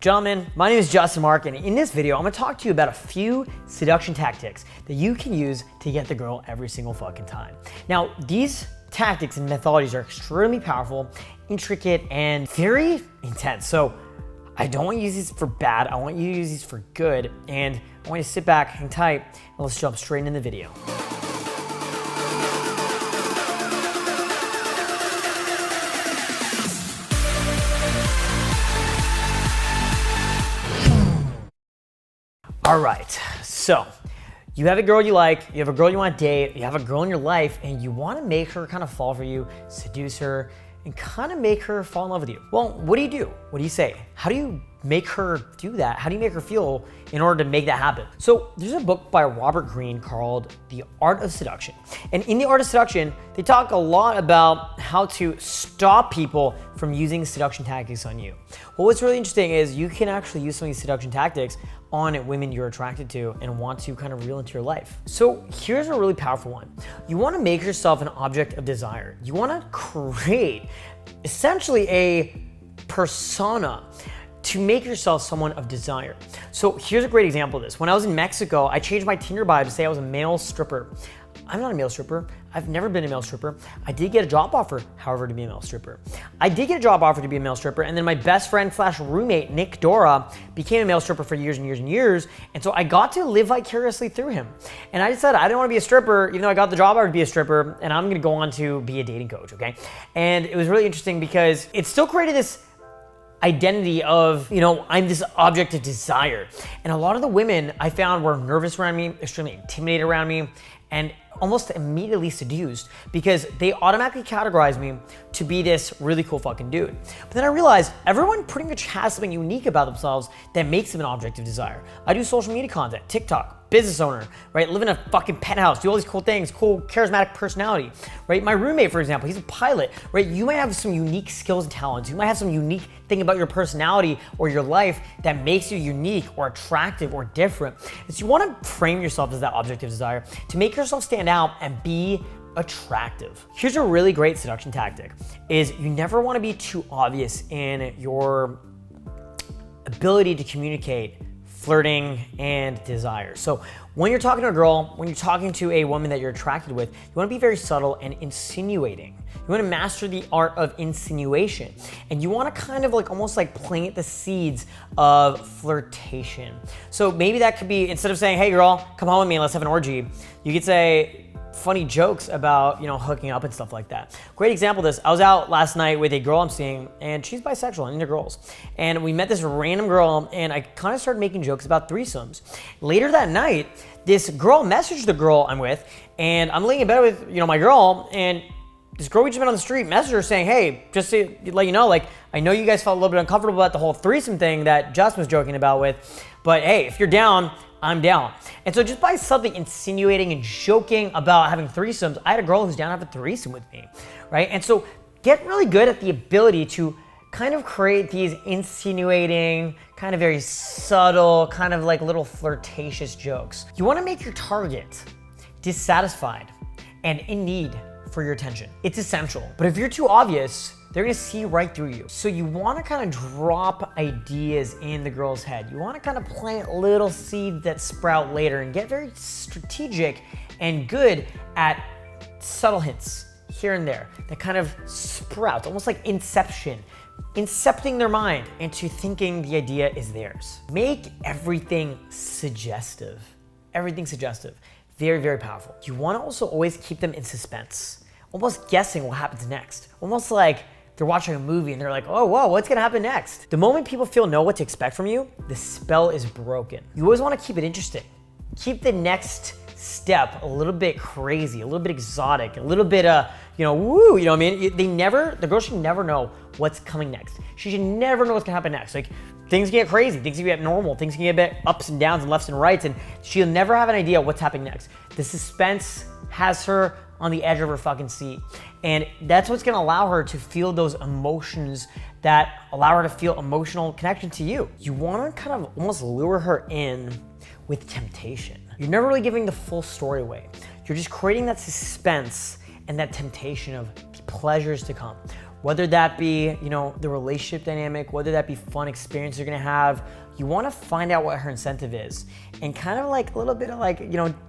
Gentlemen, my name is Justin Mark, and in this video, I'm gonna talk to you about a few seduction tactics that you can use to get the girl every single fucking time. Now, these tactics and methodologies are extremely powerful, intricate, and very intense. So I don't want you to use these for bad, I want you to use these for good, and I want you to sit back, hang tight, and let's jump straight into the video. All right, so you have a girl you like, you have a girl you want to date, you have a girl in your life, and you want to make her kind of fall for you, seduce her, and kind of make her fall in love with you. Well, what do you do? What do you say? How do you make her do that? How do you make her feel in order to make that happen? So there's a book by Robert Greene called The Art of Seduction. And in The Art of Seduction, they talk a lot about how to stop people from using seduction tactics on you. Well, what's really interesting is you can actually use some of these seduction tactics on women you're attracted to and want to kind of reel into your life. So here's a really powerful one. You want to make yourself an object of desire. You want to create essentially a persona to make yourself someone of desire. So here's a great example of this. When I was in Mexico, I changed my Tinder bio to say I was a male stripper. I'm not a male stripper. I've never been a male stripper. I did get a job offer, however, to be a male stripper. I did get a job offer to be a male stripper, and then my best friend slash roommate, Nick Dora, became a male stripper for years and years and years, and so I got to live vicariously through him. And I decided I didn't want to be a stripper, even though I got the job offer to be a stripper, and I'm gonna go on to be a dating coach, okay? And it was really interesting because it still created this identity of, I'm this object of desire. And a lot of the women I found were nervous around me, extremely intimidated around me, and almost immediately seduced because they automatically categorized me to be this really cool fucking dude. But then I realized everyone pretty much has something unique about themselves that makes them an object of desire. I do social media content, TikTok, business owner, right? Live in a fucking penthouse, do all these cool things, cool, charismatic personality, right? My roommate, for example, he's a pilot, right? You might have some unique skills and talents. You might have some unique thing about your personality or your life that makes you unique or attractive or different. And so you want to frame yourself as that object of desire to make yourself stand out and be attractive. Here's a really great seduction tactic is you never want to be too obvious in your ability to communicate flirting and desire. So when you're talking to a girl, when you're talking to a woman that you're attracted with, you want to be very subtle and insinuating. You want to master the art of insinuation, and you want to kind of almost plant the seeds of flirtation. So maybe that could be, instead of saying, "Hey girl, come home with me and let's have an orgy," you could say funny jokes about, hooking up and stuff like that. Great example of this, I was out last night with a girl I'm seeing, and she's bisexual, I'm into girls. And we met this random girl, and I kind of started making jokes about threesomes. Later that night, this girl messaged the girl I'm with, and I'm laying in bed with, my girl, and this girl we just met on the street messaged her saying, "Hey, just to let you know, I know you guys felt a little bit uncomfortable about the whole threesome thing that Justin was joking about with, but hey, if you're down, I'm down." And so just by something insinuating and joking about having threesomes, I had a girl who's down to have a threesome with me, right? And so get really good at the ability to kind of create these insinuating, kind of very subtle, kind of little flirtatious jokes. You want to make your target dissatisfied and in need for your attention. It's essential. But if you're too obvious, they're gonna see right through you. So you wanna kind of drop ideas in the girl's head. You wanna kind of plant little seeds that sprout later and get very strategic and good at subtle hints here and there that kind of sprout, almost like inception, incepting their mind into thinking the idea is theirs. Make everything suggestive. Everything suggestive. Very, very powerful. You wanna also always keep them in suspense, almost guessing what happens next. Almost like they're watching a movie and they're like, "Oh, whoa, what's gonna happen next?" The moment people know what to expect from you, the spell is broken. You always wanna keep it interesting. Keep the next step a little bit crazy, a little bit exotic, a little bit, woo, you know what I mean? The girl should never know what's coming next. She should never know what's gonna happen next. Things get crazy, things can get normal, things can get a bit ups and downs and lefts and rights, and she'll never have an idea what's happening next. The suspense has her on the edge of her fucking seat. And that's what's gonna allow her to feel those emotions that allow her to feel emotional connection to you. You wanna kind of almost lure her in with temptation. You're never really giving the full story away. You're just creating that suspense and that temptation of pleasures to come. Whether that be, the relationship dynamic, whether that be fun experience you're gonna have, you wanna find out what her incentive is and kind of like a little bit of like,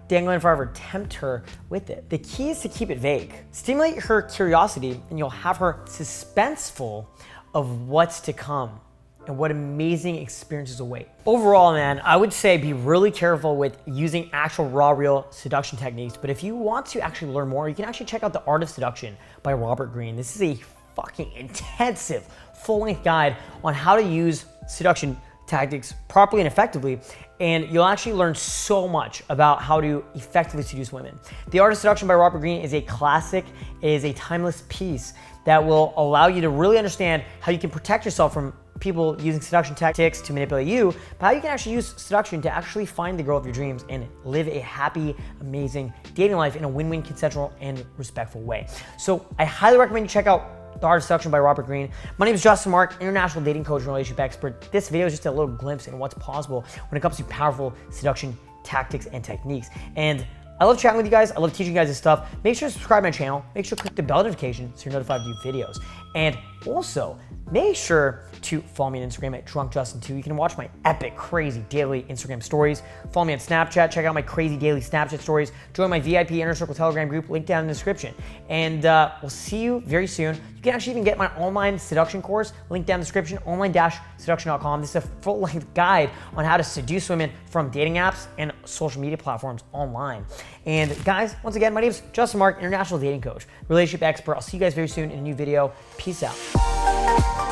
dangling forever, tempt her with it. The key is to keep it vague. Stimulate her curiosity and you'll have her suspenseful of what's to come and what amazing experiences await. Overall, man, I would say be really careful with using actual raw, real seduction techniques. But if you want to actually learn more, you can actually check out The Art of Seduction by Robert Greene. This is a fucking intensive, full-length guide on how to use seduction tactics properly and effectively, and you'll actually learn so much about how to effectively seduce women. The Art of Seduction by Robert Greene is a classic. It is a timeless piece that will allow you to really understand how you can protect yourself from people using seduction tactics to manipulate you, but how you can actually use seduction to actually find the girl of your dreams and live a happy, amazing dating life in a win-win, consensual, and respectful way. So I highly recommend you check out The Art of Seduction by Robert Greene. My name is Justin Mark, international dating coach and relationship expert. This video is just a little glimpse into what's possible when it comes to powerful seduction tactics and techniques. And I love chatting with you guys. I love teaching you guys this stuff. Make sure to subscribe to my channel. Make sure to click the bell notification so you're notified of new videos. And also, make sure to follow me on Instagram at DrunkJustin2. You can watch my epic, crazy daily Instagram stories. Follow me on Snapchat. Check out my crazy daily Snapchat stories. Join my VIP Inner Circle Telegram group, link down in the description. And we'll see you very soon. You can actually even get my online seduction course, link down in the description, online-seduction.com. This is a full-length guide on how to seduce women from dating apps and social media platforms online. And guys, once again, my name is Justin Mark, international dating coach, relationship expert. I'll see you guys very soon in a new video. Peace out.